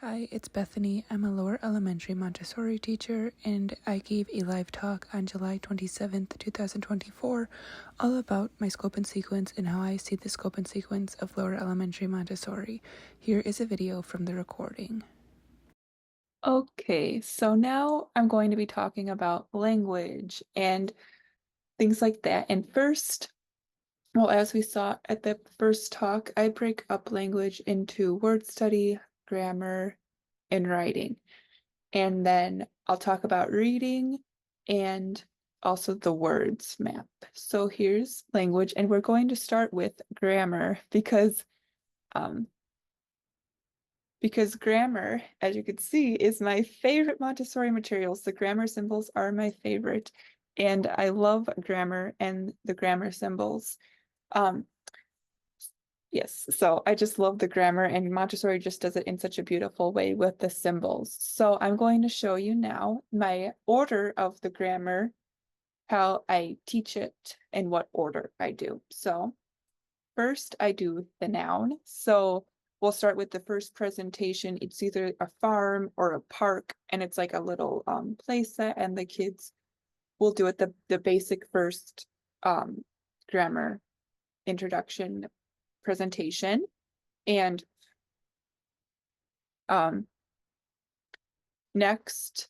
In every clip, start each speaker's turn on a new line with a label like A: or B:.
A: Hi, it's Bethany. I'm a lower elementary Montessori teacher, and I gave a live talk on July 27th, 2024, all about my scope and sequence and how I see the scope and sequence of lower elementary Montessori. Here is a video from the recording. Okay, so now I'm going to be talking about language and things like that. And first, well, as we saw at the first talk, I break up language into word study, grammar, and writing. And then I'll talk about reading and also the words map. So here's language, and we're going to start with grammar because grammar, as you can see, is my favorite Montessori materials. The grammar symbols are my favorite, and I love grammar and the grammar symbols. Um, Yes, so I just love the grammar, and Montessori just does it in such a beautiful way with the symbols. So I'm going to show you now my order of the grammar, how I teach it, and what order I do. So first I do the noun. So we'll start with the first presentation. It's either a farm or a park, and it's like a little play set, and the kids will do it the basic first grammar introduction presentation. And next,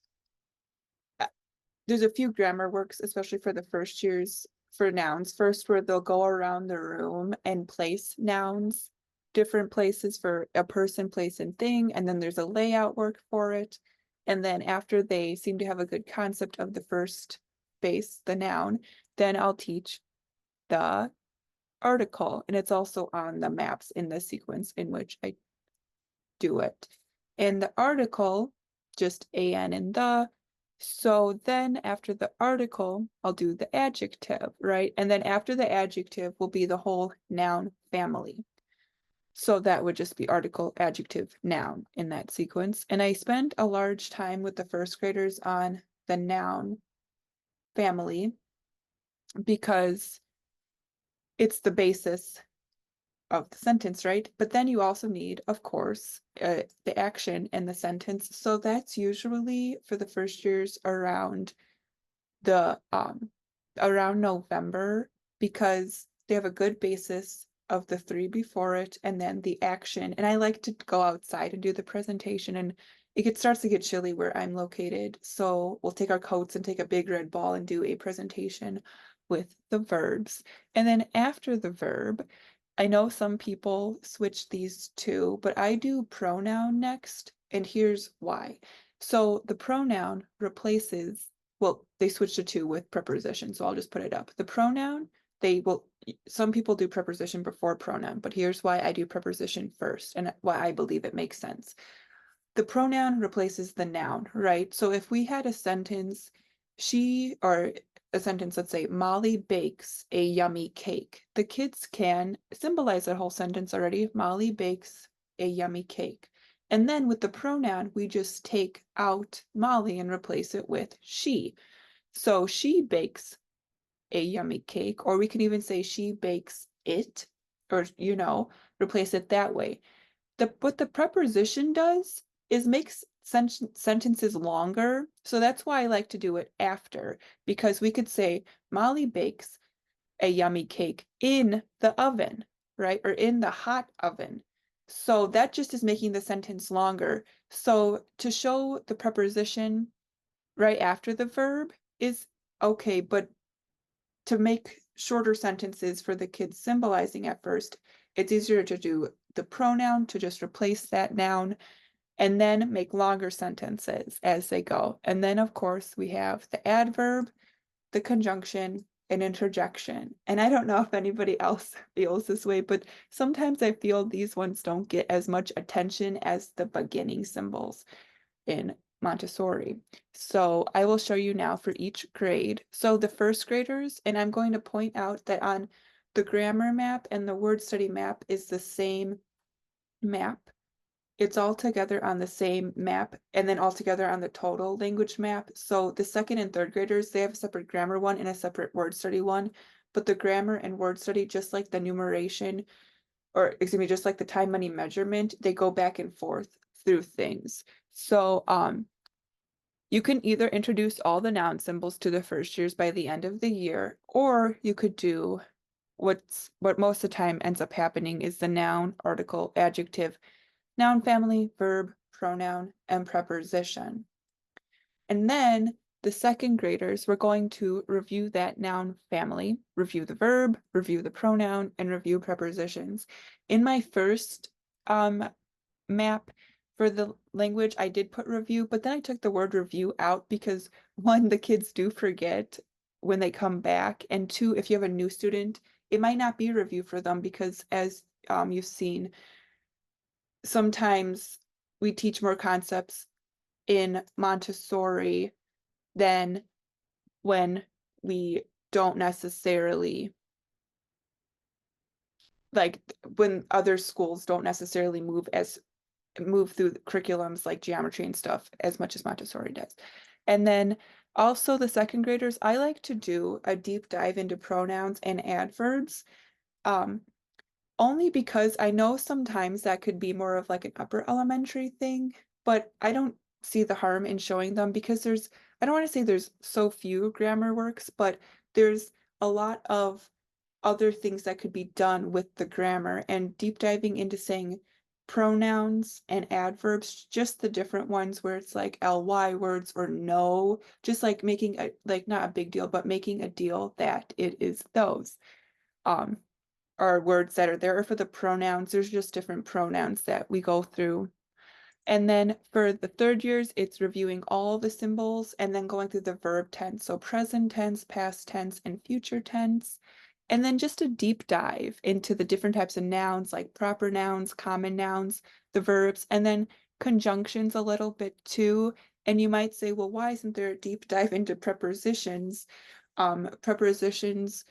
A: there's a few grammar works, especially for the first years for nouns. First, where they'll go around the room and place nouns, different places for a person, place, and thing. And then there's a layout work for it. And then after they seem to have a good concept of the first base, the noun, then I'll teach the article. And it's also on the maps in the sequence in which I do it. And the article, just an and the. So then after the article, I'll do the adjective, right? And then after the adjective will be the whole noun family. So that would just be article, adjective, noun in that sequence. And I spent a large time with the first graders on the noun family because it's the basis of the sentence, right? But then you also need, of course, the action and the sentence. So that's usually for the first years around the around November, because they have a good basis of the three before it and then the action. And I like to go outside and do the presentation, and starts to get chilly where I'm located. So we'll take our coats and take a big red ball and do a presentation with the verbs. And then after the verb, I know some people switch these two, but I do pronoun next, and here's why. So the pronoun replaces, well, they switch to two with preposition, so I'll just put it up. The pronoun, some people do preposition before pronoun, but here's why I do preposition first and why I believe it makes sense. The pronoun replaces the noun, right? So if we had a sentence, let's say, Molly bakes a yummy cake. The kids can symbolize that whole sentence already. Molly bakes a yummy cake. And then with the pronoun, we just take out Molly and replace it with she. So she bakes a yummy cake, or we can even say she bakes it, or, replace it that way. What the preposition does is makes sentences longer. So that's why I like to do it after, because we could say Molly bakes a yummy cake in the oven, right? Or in the hot oven. So that just is making the sentence longer. So to show the preposition right after the verb is okay, but to make shorter sentences for the kids symbolizing at first, it's easier to do the pronoun to just replace that noun and then make longer sentences as they go. And then, of course, we have the adverb, the conjunction, and interjection. And I don't know if anybody else feels this way, but sometimes I feel these ones don't get as much attention as the beginning symbols in Montessori. So I will show you now for each grade. So the first graders, and I'm going to point out that on the grammar map and the word study map is the same map. It's all together on the same map and then all together on the total language map. So the second and third graders, they have a separate grammar one and a separate word study one. But the grammar and word study, just like the numeration, or excuse me, just like the time, money, measurement, they go back and forth through things. So, you can either introduce all the noun symbols to the first years by the end of the year, or you could do what most of the time ends up happening is the noun, article, adjective, noun family, verb, pronoun, and preposition. And then the second graders, we're going to review that noun family, review the verb, review the pronoun, and review prepositions. In my first map for the language, I did put review, but then I took the word review out because one, the kids do forget when they come back, and two, if you have a new student, it might not be review for them because as you've seen, sometimes we teach more concepts in Montessori than when we don't necessarily like when other schools don't necessarily move through the curriculums like geometry and stuff as much as Montessori does. And then also the second graders, I like to do a deep dive into pronouns and adverbs. Um, Only because I know sometimes that could be more of like an upper elementary thing, but I don't see the harm in showing them because I don't want to say there's so few grammar works, but there's a lot of other things that could be done with the grammar and deep diving into saying pronouns and adverbs, just the different ones where it's like ly words or no, just like making a like not a big deal, but making a deal that it is those. Um, are words that are there. Or for the pronouns, there's just different pronouns that we go through. And then for the third years, it's reviewing all the symbols and then going through the verb tense. So present tense, past tense, and future tense. And then just a deep dive into the different types of nouns like proper nouns, common nouns, the verbs, and then conjunctions a little bit too. And you might say, well, why isn't there a deep dive into prepositions? Prepositions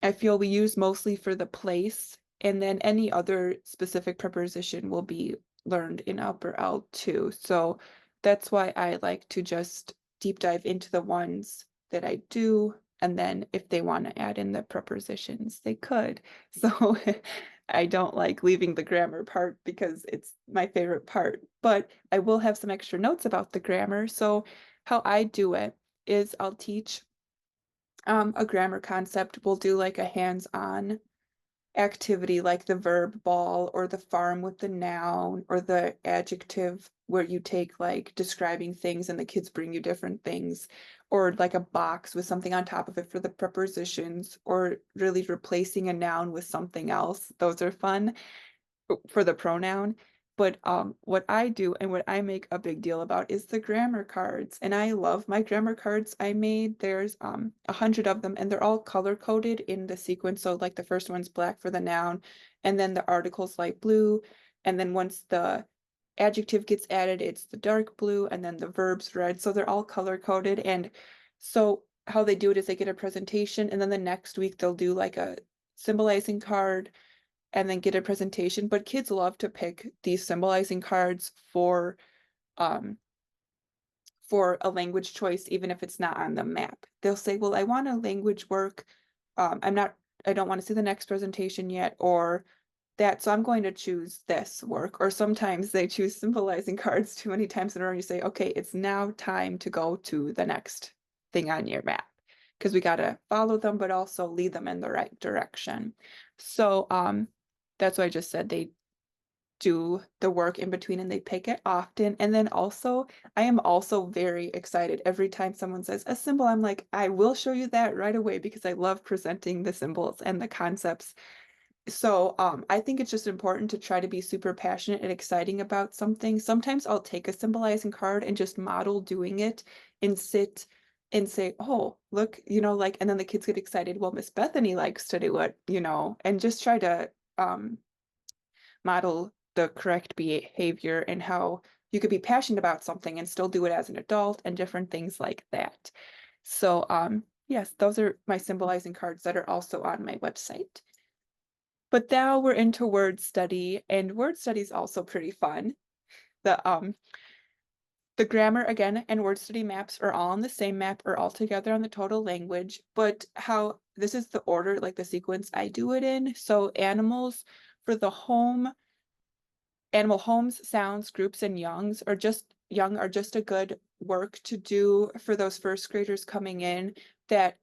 A: I feel we use mostly for the place, and then any other specific preposition will be learned in upper L too. So that's why I like to just deep dive into the ones that I do, and then if they want to add in the prepositions, they could. So I don't like leaving the grammar part because it's my favorite part, but I will have some extra notes about the grammar. So how I do it is I'll teach a grammar concept. We'll do like a hands-on activity like the verb ball or the farm with the noun or the adjective where you take like describing things and the kids bring you different things or like a box with something on top of it for the prepositions or really replacing a noun with something else. Those are fun for the pronoun. But what I do and what I make a big deal about is the grammar cards. And I love my grammar cards I made. There's 100 of them and they're all color coded in the sequence. So like the first one's black for the noun, and then the article's light blue. And then once the adjective gets added, it's the dark blue, and then the verb's red. So they're all color coded. And so how they do it is they get a presentation, and then the next week they'll do like a symbolizing card and then get a presentation. But kids love to pick these symbolizing cards um for a language choice, even if it's not on the map. They'll say, well, I want a language work. I don't want to see the next presentation yet, or that, so I'm going to choose this work. Or sometimes they choose symbolizing cards too many times in a row. And you say, okay, it's now time to go to the next thing on your map because we got to follow them, but also lead them in the right direction. So that's why I just said they do the work in between and they pick it often. And then also, I am also very excited every time someone says a symbol. I'm like, I will show you that right away because I love presenting the symbols and the concepts. So I think it's just important to try to be super passionate and exciting about something. Sometimes I'll take a symbolizing card and just model doing it and sit and say, oh, look, like, and then the kids get excited. Well, Miss Bethany likes to do it, and just try to model the correct behavior and how you could be passionate about something and still do it as an adult and different things like that. So yes, those are my symbolizing cards that are also on my website. But now we're into word study, and word study is also pretty fun. The grammar again and word study maps are all on the same map or all together on the total language, but how this is the order, like the sequence I do it in. So animals for the home Animal homes, sounds, groups, and young are just a good work to do for those first graders coming in, that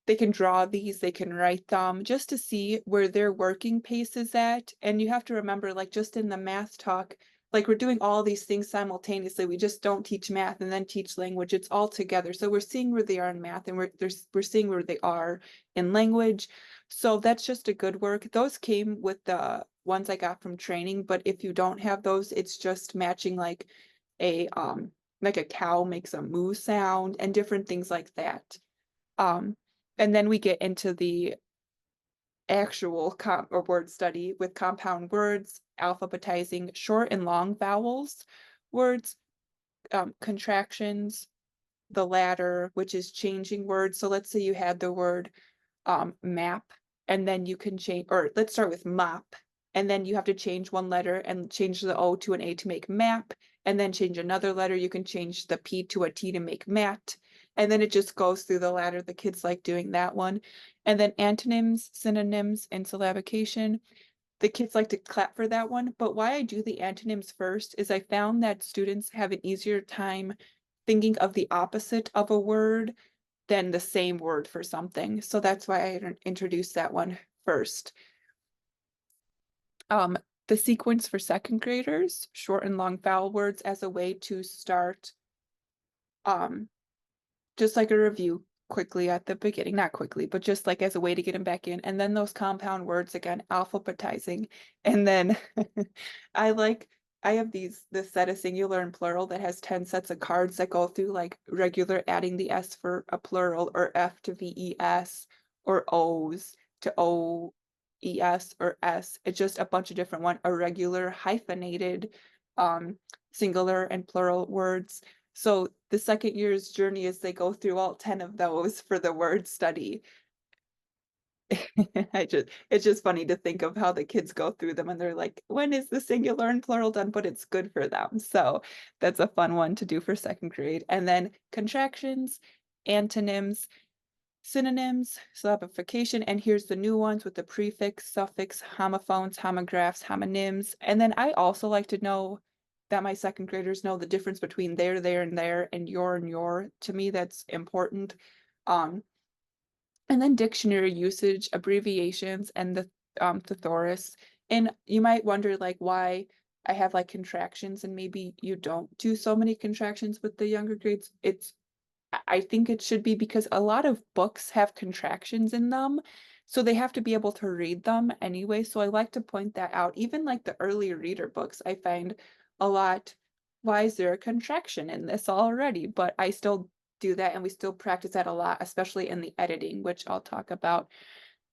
A: they can draw these, they can write them just to see where their working pace is at. And you have to remember, like just in the math talk, like we're doing all these things simultaneously. We just don't teach math and then teach language. It's all together. So we're seeing where they are in math, and we're seeing where they are in language. So that's just a good work. Those came with the ones I got from training, but if you don't have those, it's just matching a like a cow makes a moo sound and different things like that. Um, and then we get into the actual or word study with compound words, alphabetizing short and long vowels, words, contractions, the latter, which is changing words. So let's say you had the word map, and then you can change, or let's start with mop, and then you have to change one letter and change the O to an A to make map, and then change another letter. You can change the P to a T to make mat, and then it just goes through the ladder. The kids like doing that one. And then antonyms, synonyms, and syllabication. The kids like to clap for that one. But why I do the antonyms first is I found that students have an easier time thinking of the opposite of a word than the same word for something. So that's why I introduced that one first. Um, the sequence for second graders, short and long vowel words as a way to start, um, just like a review quickly at the beginning, not quickly, but just like as a way to get them back in. And then those compound words again, alphabetizing. And then I like, I have this set of singular and plural that has 10 sets of cards that go through like regular, adding the S for a plural, or F to VES, or O's to OES or S. It's just a bunch of different one, irregular hyphenated singular and plural words. So the second year's journey is they go through all 10 of those for the word study. It's just funny to think of how the kids go through them and they're like, when is the singular and plural done? But it's good for them. So that's a fun one to do for second grade. And then contractions, antonyms, synonyms, syllabification, and here's the new ones with the prefix, suffix, homophones, homographs, homonyms. And then I also like to know that my second graders know the difference between there, and there, and your. To me, that's important. Um, and then dictionary usage, abbreviations, and the thesaurus. And you might wonder like why I have like contractions and maybe you don't do so many contractions with the younger grades. I think it should be because a lot of books have contractions in them, so they have to be able to read them anyway. So I like to point that out. Even like the early reader books, I find a lot, why is there a contraction in this already? But I still do that and we still practice that a lot, especially in the editing, which I'll talk about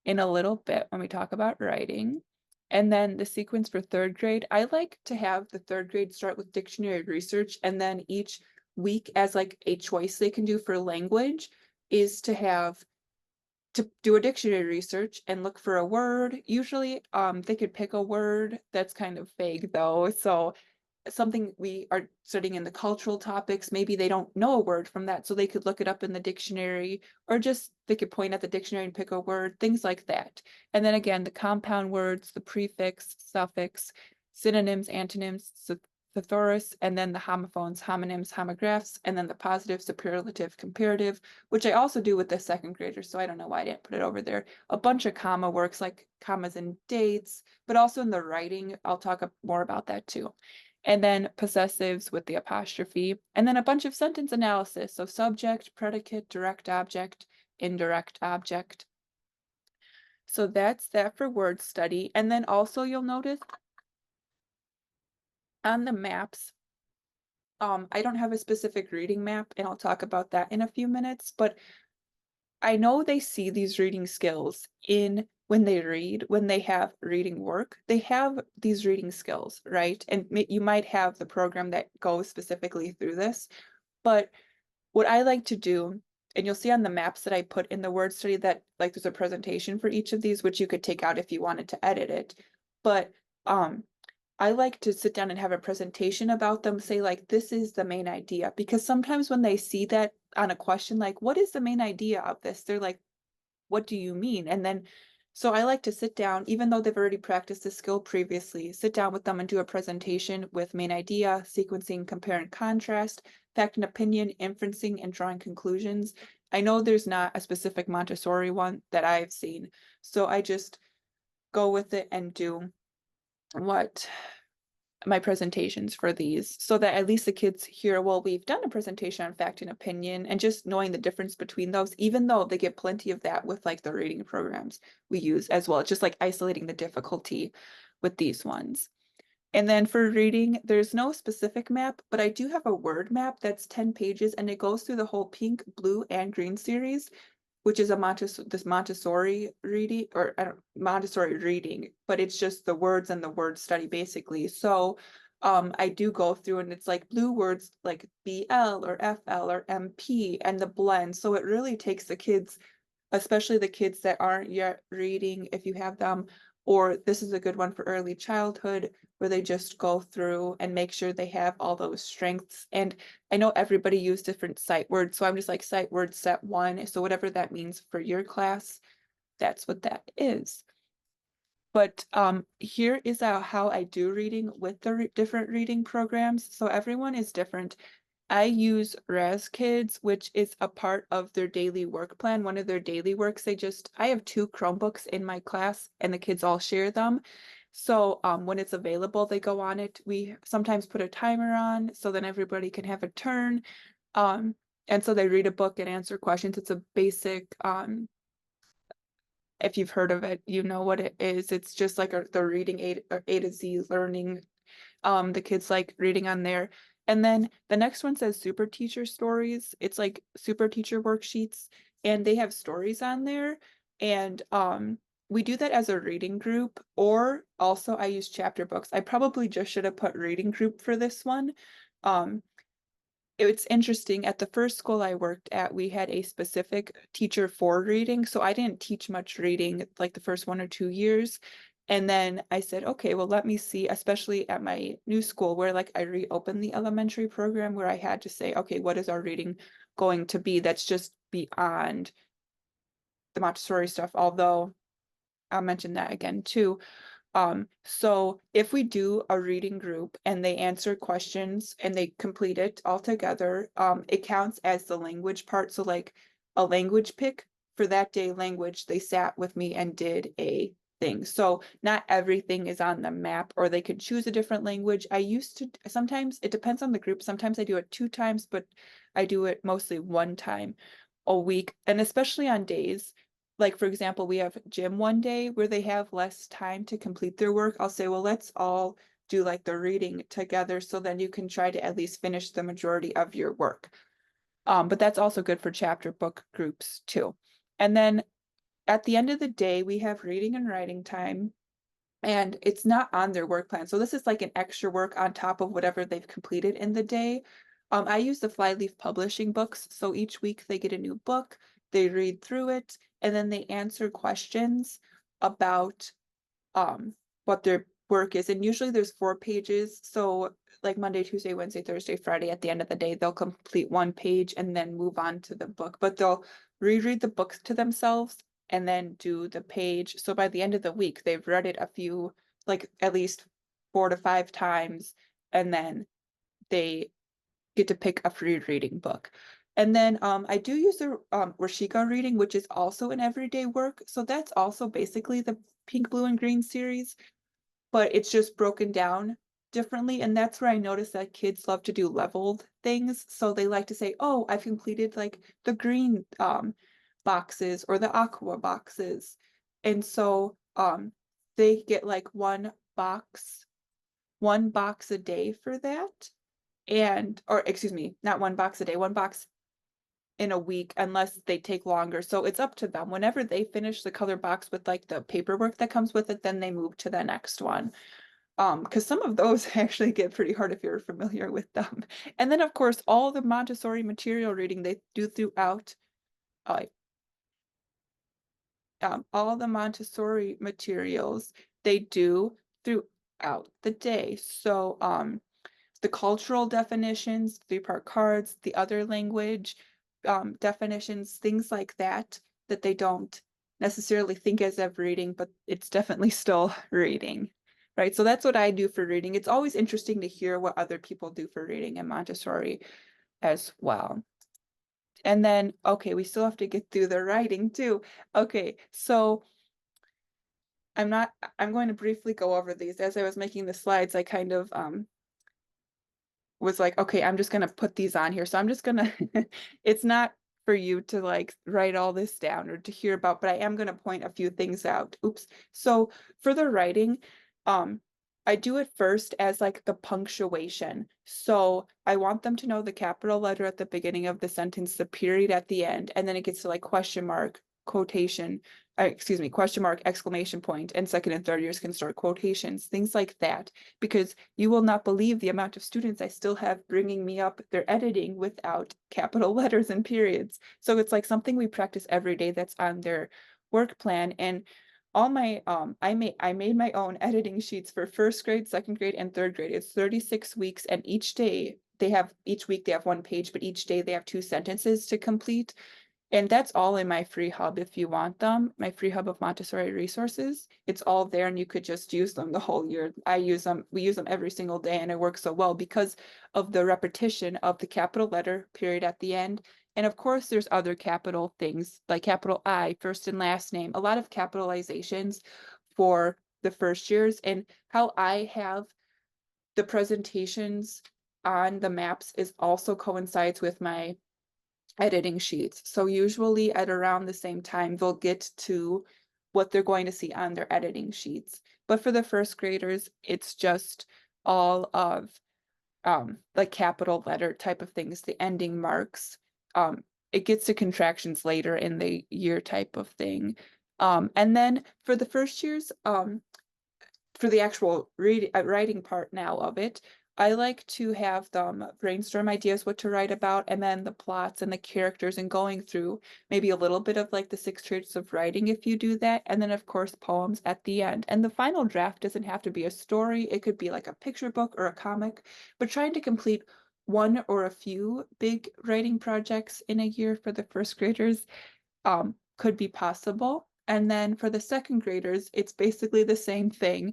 A: in a little bit when we talk about writing. And then the sequence for third grade, I like to have the third grade start with dictionary research, and then each week as like a choice they can do for language is to do a dictionary research and look for a word. Usually they could pick a word that's kind of vague though. So something we are studying in the cultural topics, maybe they don't know a word from that, so they could look it up in the dictionary, or just they could point at the dictionary and pick a word, things like that. And then again, the compound words, the prefix, suffix, synonyms, antonyms, thesaurus, and then the homophones, homonyms, homographs, and then the positive, superlative, comparative, which I also do with the second graders, so I don't know why I didn't put it over there. A bunch of comma works, like commas and dates, but also in the writing, I'll talk more about that too. And then possessives with the apostrophe, and then a bunch of sentence analysis. So subject, predicate, direct object, indirect object. So that's that for word study. And then also you'll notice on the maps, I don't have a specific reading map, and I'll talk about that in a few minutes, but I know they see these reading skills in when they read, when they have reading work, they have these reading skills, right? And you might have the program that goes specifically through this, but what I like to do, and you'll see on the maps that I put in the word study that like there's a presentation for each of these, which you could take out if you wanted to edit it. But I like to sit down and have a presentation about them, say like, this is the main idea. Because sometimes when they see that on a question, like, what is the main idea of this? They're like, what do you mean? And then So I like to sit down, even though they've already practiced the skill previously, sit down with them and do a presentation with main idea, sequencing, compare and contrast, fact and opinion, inferencing, and drawing conclusions. I know there's not a specific Montessori one that I've seen, so I just go with it and do what my presentations for these so that at least the kids hear, well, we've done a presentation on fact and opinion, and just knowing the difference between those, even though they get plenty of that with like the reading programs we use as well. It's just like isolating the difficulty with these ones. And then for reading, there's no specific map, but I do have a word map that's 10 pages and it goes through the whole pink, blue, and green series, which is a Montessori reading, or I don't Montessori reading, but it's just the words and the word study basically. So I do go through and it's like blue words like BL or FL or MP and the blend. So it really takes the kids, especially the kids that aren't yet reading, if you have them, or this is a good one for early childhood where they just go through and make sure they have all those strengths. And I know everybody use different sight words, so I'm just like sight word set one. So whatever that means for your class, that's what that is. But here is how I do reading with the different reading programs. So everyone is different. I use Raz Kids, which is a part of their daily work plan. One of their daily works, I have 2 Chromebooks in my class and the kids all share them. So when it's available, they go on it. We sometimes put a timer on so then everybody can have a turn. Um, and so they read a book and answer questions. It's a basic, if you've heard of it, you know what it is. It's just like the reading A to Z learning, the kids like reading on there. And then the next one says super teacher stories. It's like super teacher worksheets and they have stories on there. And we do that as a reading group, or also I use chapter books. I probably just should have put reading group for this one. Um, it's interesting. At the first school I worked at, we had a specific teacher for reading. So I didn't teach much reading like the first 1 or 2 years. And then I said, okay, well, let me see, especially at my new school where like I reopened the elementary program where I had to say, okay, what is our reading going to be that's just beyond the Montessori stuff, although I'll mention that again too. So if we do a reading group and they answer questions and they complete it all together, it counts as the language part. So like a language pick for that day language, they sat with me and did a thing. So not everything is on the map, or they could choose a different language. I used to, sometimes it depends on the group. Sometimes I do it 2 times, but I do it mostly 1 time a week. And especially on days like, for example, we have gym one day where they have less time to complete their work. I'll say, well, let's all do like the reading together so then you can try to at least finish the majority of your work. But that's also good for chapter book groups too. And then at the end of the day, we have reading and writing time, and it's not on their work plan. So this is like an extra work on top of whatever they've completed in the day. I use the Flyleaf Publishing books. So each week they get a new book, they read through it, and then they answer questions about what their work is. And usually there's 4 pages. So like Monday, Tuesday, Wednesday, Thursday, Friday, at the end of the day, they'll complete 1 page and then move on to the book. But they'll reread the books to themselves and then do the page. So by the end of the week, they've read it a few, like at least 4 to 5 times, and then they get to pick a free reading book. And then I do use the Rashika reading, which is also an everyday work. So that's also basically the pink, blue, and green series, but it's just broken down differently. And that's where I noticed that kids love to do leveled things. So they like to say, oh, I've completed like the green boxes or the aqua boxes. And so they get like one box a day for that. And, or excuse me, not 1 box a day, 1 box in a week, unless they take longer. So it's up to them. Whenever they finish the color box with like the paperwork that comes with it, then they move to the next one. Because some of those actually get pretty hard if you're familiar with them. And then of course, all the Montessori material reading they do throughout, uh, all the Montessori materials they do throughout the day. So the cultural definitions, 3-part cards, the other language definitions, things like that, that they don't necessarily think as of reading, but it's definitely still reading, right? So that's what I do for reading. It's always interesting to hear what other people do for reading in Montessori as well. And then, okay, we still have to get through the writing too. Okay, so I'm going to briefly go over these. As I was making the slides, I kind of was like, okay, I'm just gonna put these on here. So I'm just gonna, it's not for you to like write all this down or to hear about, but I am gonna point a few things out. Oops. So for the writing, um, I do it first as like the punctuation. So I want them to know the capital letter at the beginning of the sentence, the period at the end, and then it gets to like question mark, quotation, excuse me, question mark, exclamation point, and second and third years can start quotations, things like that, because you will not believe the amount of students I still have bringing me up their editing without capital letters and periods. So it's like something we practice every day that's on their work plan. And all my I made my own editing sheets for first grade, second grade, and third grade. It's 36 weeks, and each week they have one page, but each day they have two sentences to complete. And that's all in my free hub if you want them, my free hub of Montessori resources. It's all there and you could just use them the whole year. We use them every single day, and it works so well because of the repetition of the capital letter period at the end. And of course, there's other capital things like capital I, first and last name, a lot of capitalizations for the first years. And how I have the presentations on the maps is also coincides with my editing sheets. So usually at around the same time, they'll get to what they're going to see on their editing sheets. But for the first graders, it's just all of like capital letter type of things, the ending marks. It gets to contractions later in the year type of thing. And then for the first years, for the actual writing part now of it, I like to have them brainstorm ideas what to write about, and then the plots and the characters, and going through maybe a little bit of like the 6 traits of writing if you do that, and then of course poems at the end. And the final draft doesn't have to be a story, it could be like a picture book or a comic, but trying to complete one or a few big writing projects in a year for the first graders could be possible. And then for the second graders, it's basically the same thing,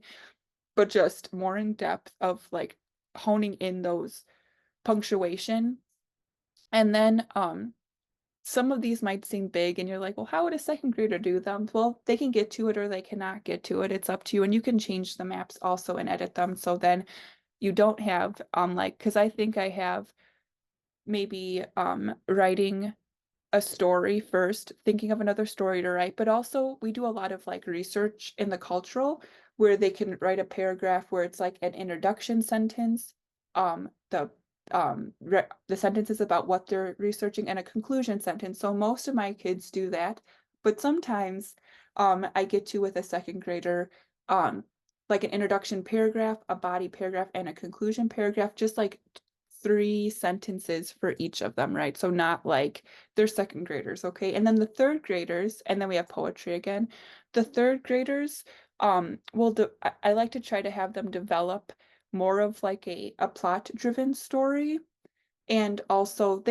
A: but just more in depth of like honing in those punctuation. And then some of these might seem big and you're like, well, how would a second grader do them? Well, they can get to it or they cannot get to it. It's up to you. And you can change the maps also and edit them. So then you don't have like, because I think I have maybe writing a story first, thinking of another story to write, but also we do a lot of like research in the cultural where they can write a paragraph where it's like an introduction sentence, the the sentence is about what they're researching, and a conclusion sentence. So most of my kids do that, but sometimes I get to with a second grader um like an introduction paragraph, a body paragraph, and a conclusion paragraph, just like 3 sentences for each of them, right? So not like they're second graders, okay? And then the third graders, and then we have poetry again. The third graders, I like to try to have them develop more of like a plot-driven story. And also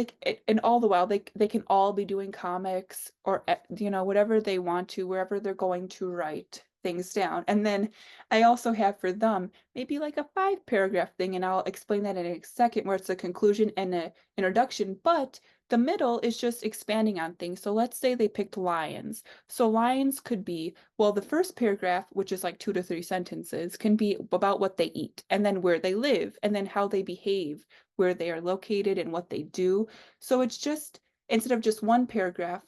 A: and all the while they can all be doing comics or whatever they want to, wherever they're going to write things down. And then I also have for them maybe like a 5 paragraph thing, and I'll explain that in a second, where it's a conclusion and an introduction, but the middle is just expanding on things. So let's say they picked lions. So lions could be, well, the first paragraph, which is like 2 to 3 sentences, can be about what they eat and then where they live and then how they behave, where they are located and what they do. So it's just, instead of just one paragraph,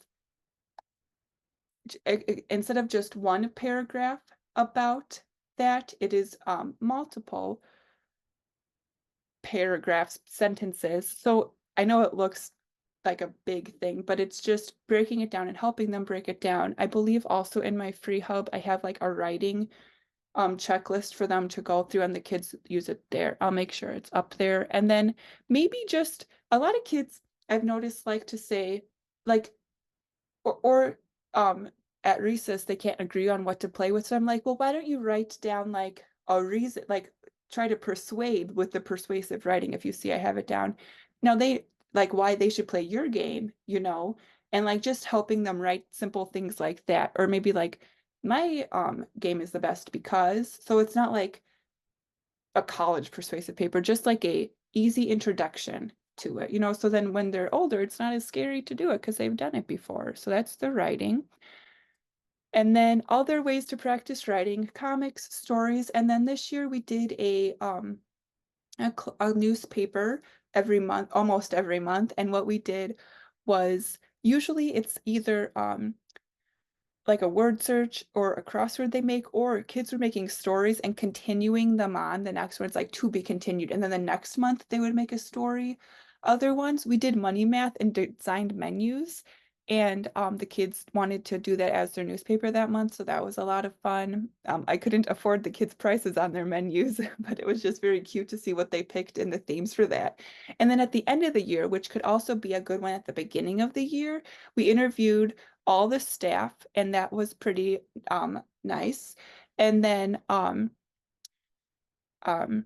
A: instead of just one paragraph about that, it is multiple paragraphs, sentences. So I know it looks like a big thing, but it's just breaking it down and helping them break it down. I believe also in my free hub, I have like a writing checklist for them to go through, and the kids use it there. I'll make sure it's up there. And then maybe just a lot of kids I've noticed like to say like or at recess they can't agree on what to play with. So I'm like, well, why don't you write down like a reason, like try to persuade with the persuasive writing if you see I have it down. Now they like why they should play your game, and like just helping them write simple things like that. Or maybe like my game is the best because, so it's not like a college persuasive paper, just like a easy introduction to it, you know, so then when they're older, it's not as scary to do it because they've done it before. So that's the writing. And then other ways to practice writing, comics, stories, and then this year we did a newspaper every month, almost every month. And what we did was usually it's either like a word search or a crossword they make, or kids were making stories and continuing them on. The next one's like to be continued. And then the next month they would make a story. Other ones, we did money math and designed menus. And the kids wanted to do that as their newspaper that month. So that was a lot of fun. I couldn't afford the kids' prices on their menus, but it was just very cute to see what they picked and the themes for that. And then at the end of the year, which could also be a good one at the beginning of the year, we interviewed all the staff, and that was pretty nice. And then um and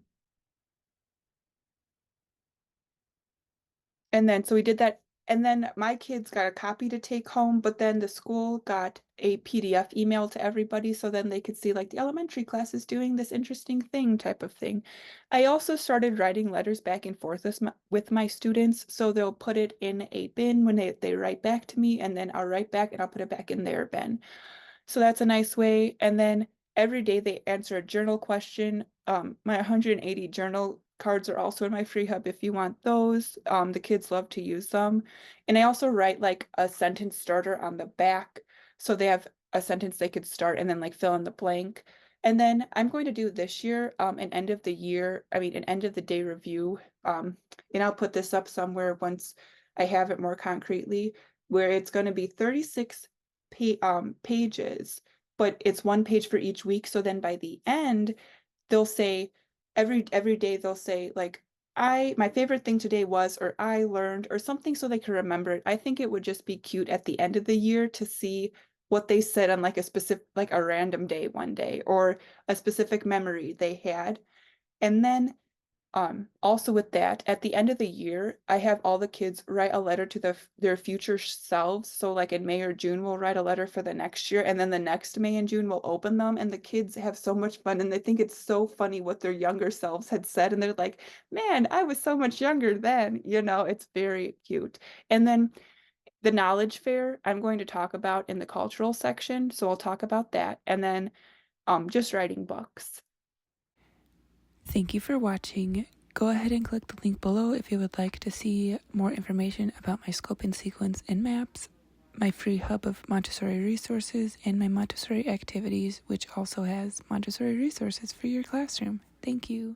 A: then so we did that, and then my kids got a copy to take home, but then the school got a PDF email to everybody so then they could see like the elementary class is doing this interesting thing type of thing. I also started writing letters back and forth with my students, so they'll put it in a bin when they write back to me, and then I'll write back and I'll put it back in their bin. So that's a nice way. And then every day they answer a journal question. My 180 journal cards are also in my free hub if you want those. The kids love to use them. And I also write like a sentence starter on the back. So they have a sentence they could start and then like fill in the blank. And then I'm going to do this year an end of the year, I mean, an end of the day review. And I'll put this up somewhere once I have it more concretely, where it's going to be 36 pages, but it's one page for each week. So then by the end, they'll say every day they'll say like my favorite thing today was, or I learned, or something so they can remember it. I think it would just be cute at the end of the year to see what they said on like a specific, like a random day one day, or a specific memory they had. And then also with that, at the end of the year, I have all the kids write a letter to their future selves. So like in May or June, we'll write a letter for the next year, and then the next May and June we'll open them, and the kids have so much fun, and they think it's so funny what their younger selves had said, and they're like, "Man, I was so much younger then." You know, it's very cute. And then the knowledge fair, I'm going to talk about in the cultural section, so I'll talk about that, and then just writing books.
B: Thank you for watching. Go ahead and click the link below if you would like to see more information about my scope and sequence and maps, my free hub of Montessori resources, and my Montessori activities, which also has Montessori resources for your classroom. Thank you.